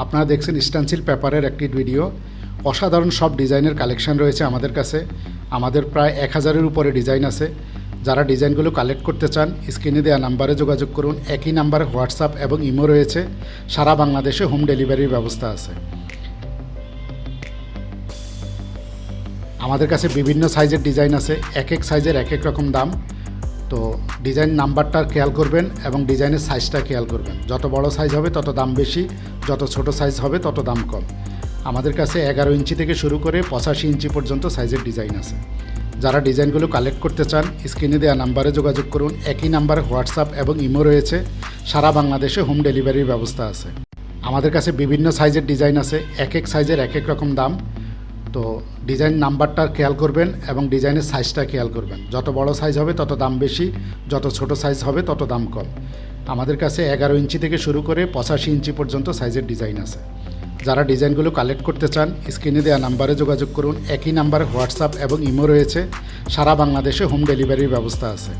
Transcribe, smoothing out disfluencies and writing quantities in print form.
আপনারা দেখছেন স্ট্যান্সিল পেপারের একটি ভিডিও। অসাধারণ সব ডিজাইনের কালেকশন রয়েছে আমাদের কাছে। আমাদের প্রায় 1000-এর উপরে ডিজাইন আছে। যারা ডিজাইনগুলো কালেক্ট করতে চান স্ক্রিনে দেওয়া নাম্বারে যোগাযোগ করুন। একই নাম্বারে হোয়াটসঅ্যাপ এবং ইমো রয়েছে। সারা বাংলাদেশে হোম ডেলিভারির ব্যবস্থা আছে। আমাদের কাছে বিভিন্ন সাইজের ডিজাইন আছে। এক এক সাইজের এক এক রকম দাম। তো ডিজাইন নাম্বারটা খেয়াল করবেন এবং ডিজাইনের সাইজটা খেয়াল করবেন। যত বড় সাইজ হবে তত দাম বেশি, যত ছোট সাইজ হবে তত দাম কম। আমাদের কাছে 11 ইঞ্চি থেকে শুরু করে 85 ইঞ্চি পর্যন্ত সাইজের ডিজাইন আছে। যারা ডিজাইনগুলো কালেক্ট করতে চান স্ক্রিনে দেওয়া নাম্বারে যোগাযোগ করুন। একই নাম্বারে হোয়াটসঅ্যাপ এবং ইমো রয়েছে। সারা বাংলাদেশে হোম ডেলিভারির ব্যবস্থা আছে। আমাদের কাছে বিভিন্ন সাইজের ডিজাইন আছে। এক এক সাইজের এক এক রকম দাম। তো ডিজাইন নাম্বারটা খেয়াল করবেন এবং ডিজাইনের সাইজটা খেয়াল করবেন। যত বড় সাইজ হবে তত দাম বেশি, যত ছোট সাইজ হবে তত দাম কম। আমাদের কাছে 11 ইঞ্চি থেকে শুরু করে 85 ইঞ্চি পর্যন্ত সাইজের ডিজাইন আছে। যারা ডিজাইনগুলো কালেক্ট করতে চান স্ক্রিনে দেওয়া নাম্বারে যোগাযোগ করুন। একই নাম্বারে হোয়াটসঅ্যাপ এবং ইমো রয়েছে। সারা বাংলাদেশে হোম ডেলিভারির ব্যবস্থা আছে।